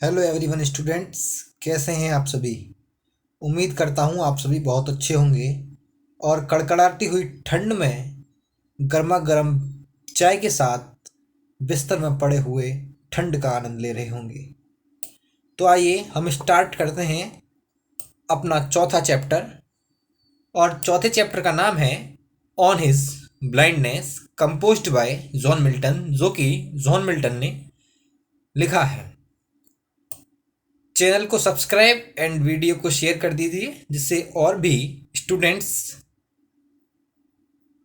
Hello everyone students, कैसे हैं आप सभी। उम्मीद करता हूँ आप सभी बहुत अच्छे होंगे और कड़कड़ाती हुई ठंड में गर्मा गर्म चाय के साथ बिस्तर में पड़े हुए ठंड का आनंद ले रहे होंगे। तो आइए हम स्टार्ट करते हैं अपना चौथा चैप्टर। और चौथे चैप्टर का नाम है on his blindness, composed by John Milton, जो कि जॉन मिल्टन ने लिखा है। चैनल को सब्सक्राइब एंड वीडियो को शेयर कर दीजिए, जिससे और भी स्टूडेंट्स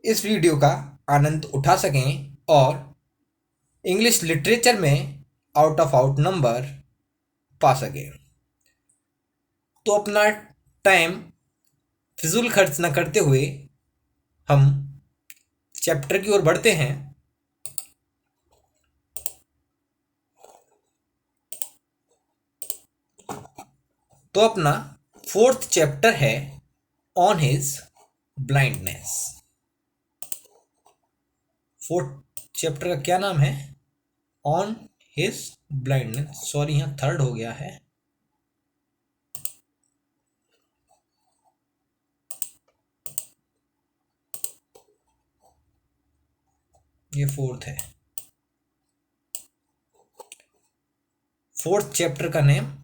इस वीडियो का आनंद उठा सकें और इंग्लिश लिटरेचर में आउट ऑफ आउट नंबर पा सकें। तो अपना टाइम फिजूल खर्च न करते हुए हम चैप्टर की ओर बढ़ते हैं। तो अपना फोर्थ चैप्टर है on his blindness. Fourth chapter का क्या नाम है? On his blindness. सॉरी, यहाँ थर्ड हो गया है। ये फोर्थ है। फोर्थ चैप्टर का नेम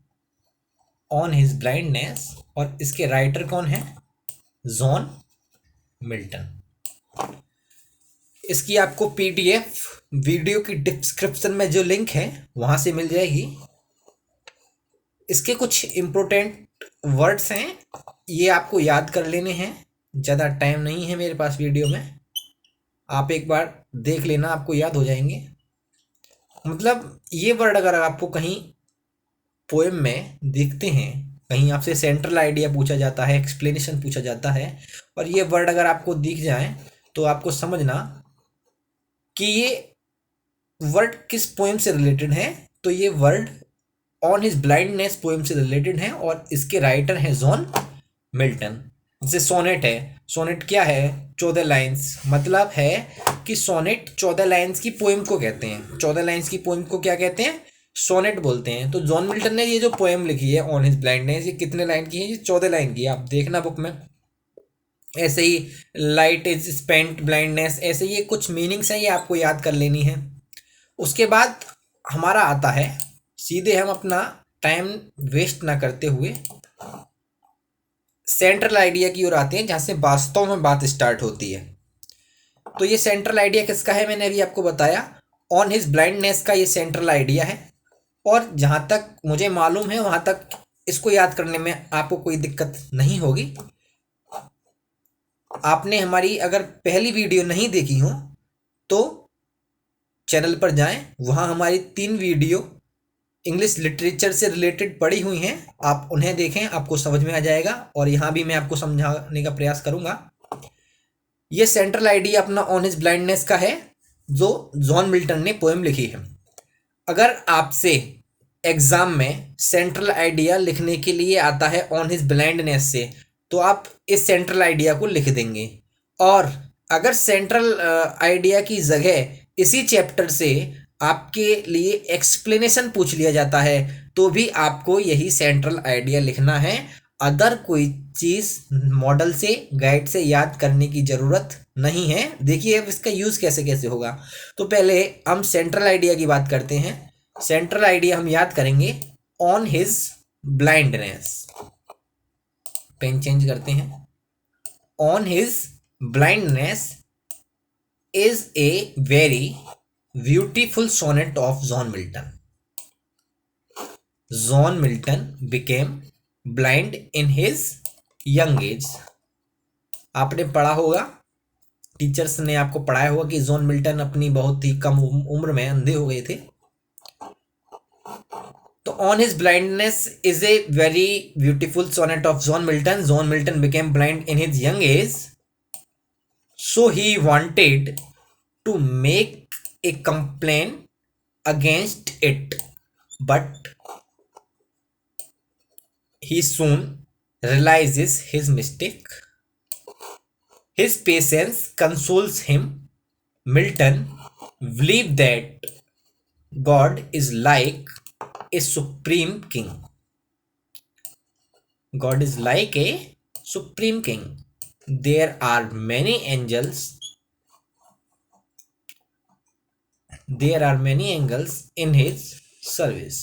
ऑन हिज ब्लाइंडनेस, और इसके राइटर कौन है? John Milton. इसकी आपको पीडीएफ वीडियो की डिस्क्रिप्शन में जो लिंक है वहां से मिल जाएगी। इसके कुछ इम्पोर्टेंट वर्ड्स हैं, ये आपको याद कर लेने हैं। ज़्यादा टाइम नहीं है मेरे पास वीडियो में, आप एक बार देख लेना, आपको याद हो जाएंगे। मतलब ये वर्ड अगर आपको कहीं पोएम में दिखते हैं, कहीं आपसे सेंट्रल आइडिया पूछा जाता है, एक्सप्लेनेशन पूछा जाता है, और ये वर्ड अगर आपको दिख जाए तो आपको समझना कि ये वर्ड किस पोएम से रिलेटेड है। तो ये word on his blindness poem से रिलेटेड है और इसके राइटर हैं जॉन मिल्टन। जैसे सोनेट है, सोनेट क्या है? 14 लाइन्स। मतलब है कि सोनेट 14 लाइन्स की पोएम को कहते हैं। 14 लाइन्स की पोएम को क्या कहते हैं? सोनेट बोलते हैं। तो जॉन मिल्टन ने ये जो पोएम लिखी है ऑन हिज ब्लाइंडनेस, ये कितने लाइन की है? ये 14 लाइन की है। आप देखना बुक में। ऐसे ही लाइट इज स्पेंट ब्लाइंडनेस, ऐसे ये कुछ मीनिंग्स हैं, ये आपको याद कर लेनी है। उसके बाद हमारा आता है, सीधे हम अपना टाइम वेस्ट ना करते हुए सेंट्रल आइडिया की ओर आते हैं, जहाँ से वास्तव में बात स्टार्ट होती है। तो ये सेंट्रल आइडिया किसका है? मैंने अभी आपको बताया, ऑन हिज ब्लाइंडनेस का ये सेंट्रल आइडिया है। और जहाँ तक मुझे मालूम है वहाँ तक इसको याद करने में आपको कोई दिक्कत नहीं होगी। आपने हमारी अगर पहली वीडियो नहीं देखी हो तो चैनल पर जाएं, वहाँ हमारी 3 वीडियो इंग्लिश लिटरेचर से रिलेटेड पड़ी हुई हैं, आप उन्हें देखें, आपको समझ में आ जाएगा। और यहाँ भी मैं आपको समझाने का प्रयास करूँगा। ये सेंट्रल आइडिया अपना ऑन हिज ब्लाइंडनेस का है, जो जॉन मिल्टन ने पोएम लिखी है। अगर आपसे एग्जाम में सेंट्रल आइडिया लिखने के लिए आता है ऑन हिज ब्लाइंडनेस से, तो आप इस सेंट्रल आइडिया को लिख देंगे। और अगर सेंट्रल आइडिया की जगह इसी चैप्टर से आपके लिए एक्सप्लेनेशन पूछ लिया जाता है, तो भी आपको यही सेंट्रल आइडिया लिखना है। अदर कोई चीज़ मॉडल से, गाइड से याद करने की ज़रूरत नहीं है। देखिए अब इसका यूज़ कैसे कैसे होगा। तो पहले हम सेंट्रल आइडिया की बात करते हैं। सेंट्रल आइडिया हम याद करेंगे on his blindness. Pen change करते हैं। On his blindness is a very beautiful sonnet of John Milton. John Milton became blind in his young age. आपने पढ़ा होगा, टीचर्स ने आपको पढ़ाया होगा कि जॉन मिल्टन अपनी बहुत ही कम उम्र में अंधे हो गए थे। तो on his blindness is a very beautiful sonnet of John Milton. John Milton became blind in his young age, so he wanted to make a complaint against it, but he soon realizes his mistake. His patience consoles him. Milton believed that God is like a supreme king. God is like a supreme king. There are many angels. There are many angels in his service.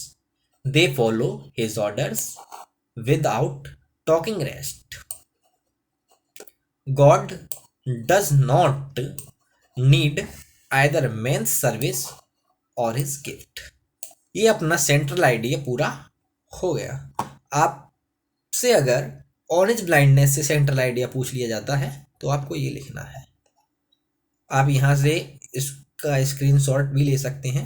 They follow his orders without talking rest. God does not need either man's service or his gift. ये अपना central idea पूरा हो गया. आपसे अगर orange blindness से central idea पूछ लिया जाता है तो आपको ये लिखना है. आप यहाँ से इसका स्क्रीनशॉट भी ले सकते हैं.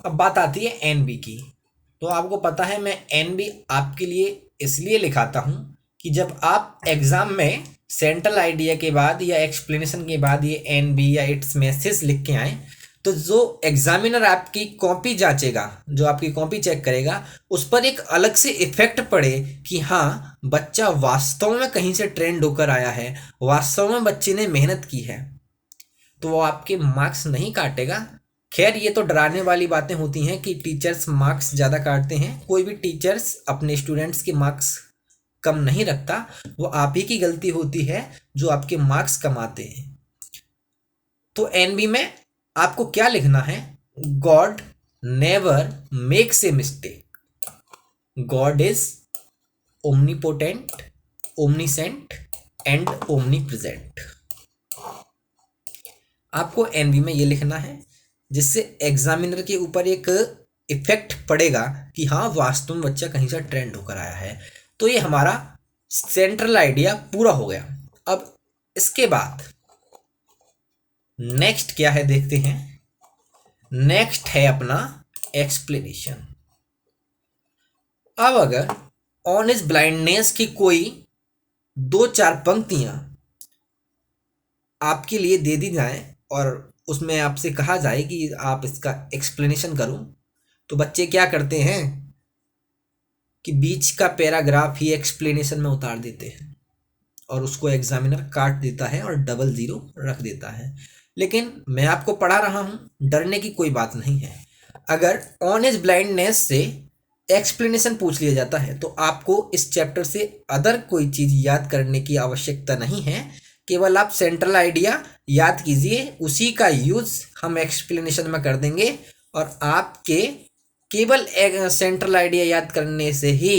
अब बात आती है एनबी की. तो आपको पता है मैं एनबी आपके लिए इसलिए लिखाता हूँ कि जब आप एग्जाम में सेंट्रल आइडिया के बाद या एक्सप्लेनेशन के बाद ये एनबी या इट्स मैसेज लिख के आए तो जो एग्जामिनर आपकी कॉपी जांचेगा, जो आपकी कॉपी चेक करेगा, उस पर एक अलग से इफेक्ट पड़े कि हाँ बच्चा वास्तव में कहीं से ट्रेंड होकर आया है, वास्तव में बच्चे ने मेहनत की है, तो वो आपके मार्क्स नहीं काटेगा. खैर ये तो डराने वाली बातें होती हैं कि टीचर्स मार्क्स ज़्यादा काटते हैं. कोई भी टीचर्स अपने स्टूडेंट्स के मार्क्स कम नहीं रखता. वो आप ही की गलती होती है जो आपके मार्क्स कमाते हैं. तो एनबी में आपको क्या लिखना है? God never makes a mistake. God is omnipotent, omniscient and omnipresent. आपको एनबी में ये लिखना है जिससे एग्जामिनर के ऊपर एक इफेक्ट पड़ेगा कि हाँ वास्तव में बच्चा कहीं से ट्रेंड होकर आया है. तो ये हमारा सेंट्रल आइडिया पूरा हो गया. अब इसके बाद नेक्स्ट क्या है देखते हैं. नेक्स्ट है अपना एक्सप्लेनेशन. अब अगर ऑन इज ब्लाइंडनेस की कोई 2-4 पंक्तियां आपके लिए दे दी जाए और उसमें आपसे कहा जाए कि आप इसका एक्सप्लेनेशन करो, तो बच्चे क्या करते हैं कि बीच का पैराग्राफ ही एक्सप्लेनेशन में उतार देते हैं और उसको एग्जामिनर काट देता है और डबल ज़ीरो रख देता है. लेकिन मैं आपको पढ़ा रहा हूँ, डरने की कोई बात नहीं है. अगर ऑन एज ब्लाइंडनेस से एक्सप्लेनेशन पूछ लिया जाता है तो आपको इस चैप्टर से अदर कोई चीज़ याद करने की आवश्यकता नहीं है. केवल आप सेंट्रल आइडिया याद कीजिए, उसी का यूज़ हम एक्सप्लेनेशन में कर देंगे और आपके केवल सेंट्रल आइडिया याद करने से ही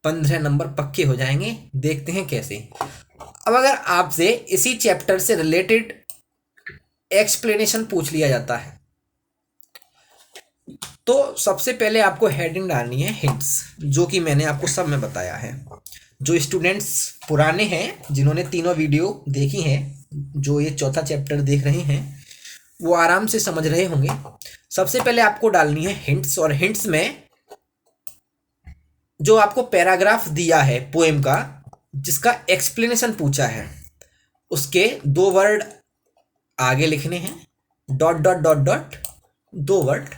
15 नंबर पक्के हो जाएंगे. देखते हैं कैसे. अब अगर आपसे इसी चैप्टर से रिलेटेड एक्सप्लेनेशन पूछ लिया जाता है तो सबसे पहले आपको हेडिंग डालनी है हिंट्स, जो कि मैंने आपको सब में बताया है. जो स्टूडेंट्स पुराने हैं, जिन्होंने तीनों वीडियो देखी हैं, जो ये चौथा चैप्टर देख रहे हैं, वो आराम से समझ रहे होंगे. सबसे पहले आपको डालनी है हिंट्स. और हिंट्स में जो आपको पैराग्राफ दिया है पोएम का, जिसका एक्सप्लेनेशन पूछा है, उसके 2 वर्ड आगे लिखने हैं, dot dot dot dot 2 word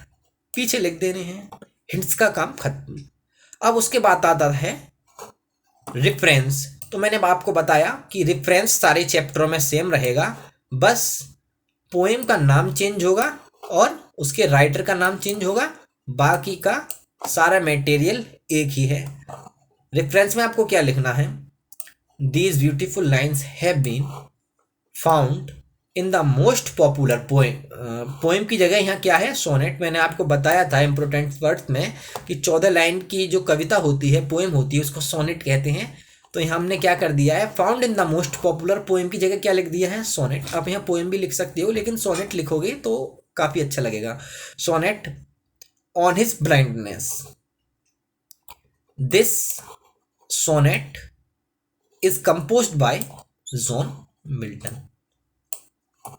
पीछे लिख देने हैं. हिंट्स का काम खत्म. अब उसके बाद आता है रेफरेंस. तो मैंने आपको बताया कि रेफरेंस सारे चैप्टरों में सेम रहेगा, बस पोएम का नाम चेंज होगा और उसके राइटर का नाम चेंज होगा. बाकी का सारा मटेरियल एक ही है. रेफरेंस में आपको क्या लिखना है? These beautiful lines have been found in the most popular poem. Poem की जगह यहाँ क्या है? सोनेट. मैंने आपको बताया था इम्पोर्टेंट वर्ड्स में कि 14 लाइन की जो कविता होती है, पोएम होती है, उसको सोनेट कहते हैं. तो यहाँ हमने क्या कर दिया है? Found in the most popular poem की जगह क्या लिख दिया है? सोनेट. आप यहाँ पोएम भी लिख सकते हो, लेकिन सोनेट लिखोगे तो काफ़ी अच्छा लगेगा. Sonnet on his blindness. This sonnet is composed by John Milton.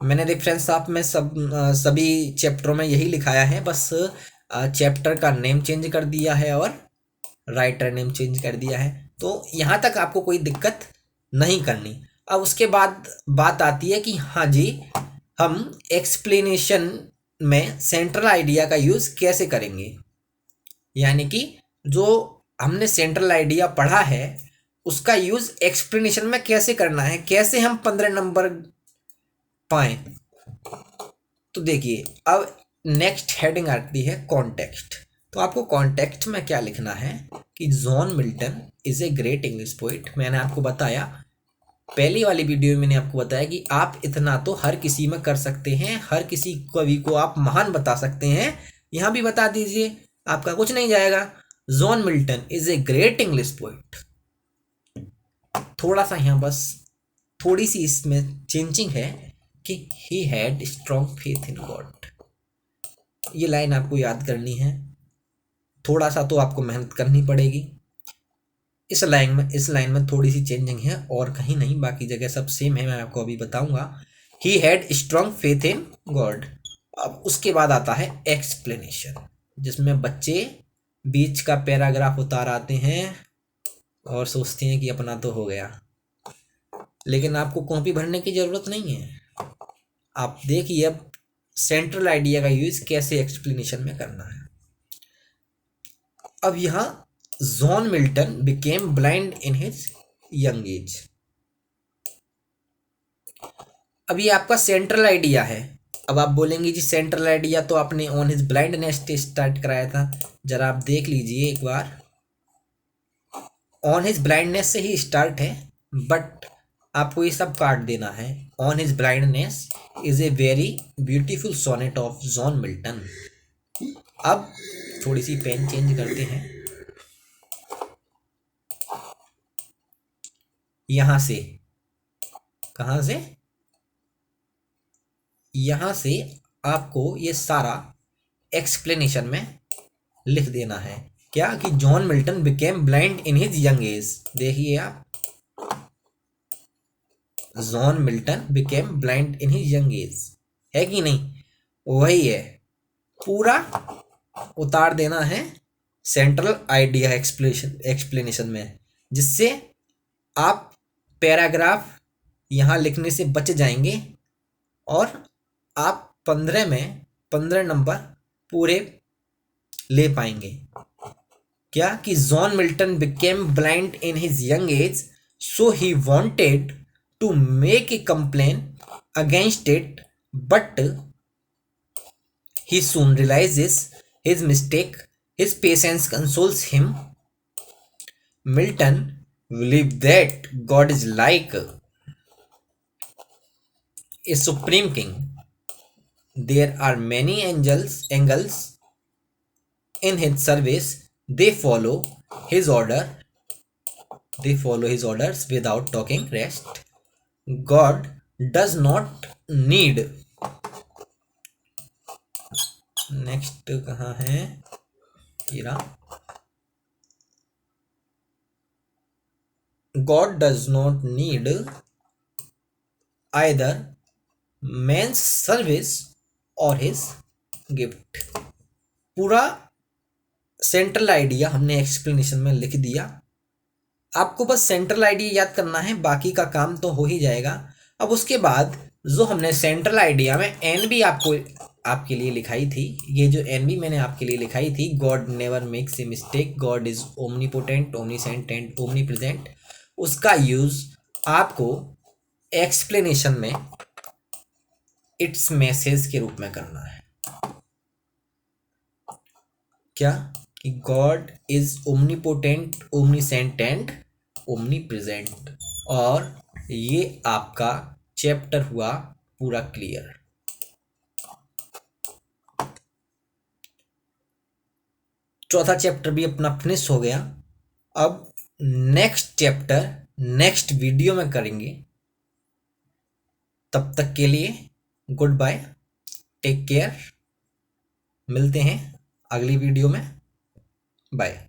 मैंने रेफरेंस आप में सभी चैप्टरों में यही लिखाया है, बस चैप्टर का नेम चेंज कर दिया है और राइटर नेम चेंज कर दिया है. तो यहाँ तक आपको कोई दिक्कत नहीं करनी. अब उसके बाद बात आती है कि हाँ जी, हम एक्सप्लेनेशन में सेंट्रल आइडिया का यूज़ कैसे करेंगे. यानी कि जो हमने सेंट्रल आइडिया पढ़ा है उसका यूज एक्सप्लेनेशन में कैसे करना है, कैसे हम 15 नंबर पाएं। तो देखिए अब नेक्स्ट हेडिंग आती है कॉन्टेक्स्ट। तो आपको कॉन्टेक्स्ट में क्या लिखना है कि John Milton is a great English poet. मैंने आपको बताया पहली वाली वीडियो में, मैंने आपको बताया कि आप इतना तो हर किसी में कर सकते हैं, हर किसी कवि को आप महान बता सकते हैं। यहाँ भी बता दीजिए, आपका कुछ नहीं जाएगा। John Milton is a great English poet. थोड़ा सा यहाँ बस थोड़ी सी इसमें चेंजिंग है कि he had strong faith in God. ये लाइन आपको याद करनी है, थोड़ा सा तो आपको मेहनत करनी पड़ेगी। इस लाइन में थोड़ी सी चेंजिंग है और कहीं नहीं, बाकी जगह सब सेम है, मैं आपको अभी बताऊंगा। He had strong faith in God. अब उसके बाद आता है एक्सप्लेनेशन, जिसमें बच्चे बीच का पैराग्राफ उतार आते हैं और सोचते हैं कि अपना तो हो गया, लेकिन आपको कॉपी भरने की जरूरत नहीं है। आप देखिए अब सेंट्रल आइडिया का यूज कैसे एक्सप्लेनेशन में करना है। अब यहाँ John Milton became blind in his young as. अब ये आपका सेंट्रल आइडिया है। अब आप बोलेंगे जी सेंट्रल आइडिया तो आपने ऑन हिज ब्लाइंडनेस से स्टार्ट कराया था। जरा आप देख लीजिए एक बार, ऑन हिज ब्लाइंडनेस से ही स्टार्ट है, बट आपको ये सब काट देना है। On his blindness is a very beautiful sonnet of John Milton. अब थोड़ी सी पेन चेंज करते हैं। यहां से, कहां से, यहां से आपको ये सारा एक्सप्लेनेशन में लिख देना है। क्या कि John Milton became blind in his young as. देखिए आप, John Milton became blind in his young as, है कि नहीं? वही है, पूरा उतार देना है सेंट्रल आइडिया एक्सप्लेनेशन में, जिससे आप पैराग्राफ यहाँ लिखने से बच जाएंगे और आप 15 में 15 नंबर पूरे ले पाएंगे। क्या कि John Milton became blind in his young age, so he wanted to make a complain against it, but he soon realizes his mistake. His patience consoles him. Milton believed that God is like a supreme king. There are many angels in his service. They follow his order. They follow his orders without talking rest. God does not need. Next कहाँ है हीरा? God does not need either man's service or his gift. पूरा central idea हमने explanation में लिख दिया। आपको बस सेंट्रल आइडिया याद करना है, बाकी का काम तो हो ही जाएगा। अब उसके बाद जो हमने सेंट्रल आइडिया में एन बी आपके लिए लिखाई थी, ये जो एन बी मैंने आपके लिए लिखाई थी, God never makes a mistake, God is omnipotent, omniscient and omnipresent, उसका यूज आपको एक्सप्लेनेशन में इट्स मैसेज के रूप में करना है। क्या कि God is omnipotent, omniscient and omnipresent. और ये आपका चैप्टर हुआ पूरा क्लियर। चौथा चैप्टर भी अपना फिनिश हो गया। अब नेक्स्ट चैप्टर नेक्स्ट वीडियो में करेंगे। तब तक के लिए गुड बाय, टेक केयर, मिलते हैं अगली वीडियो में, बाय।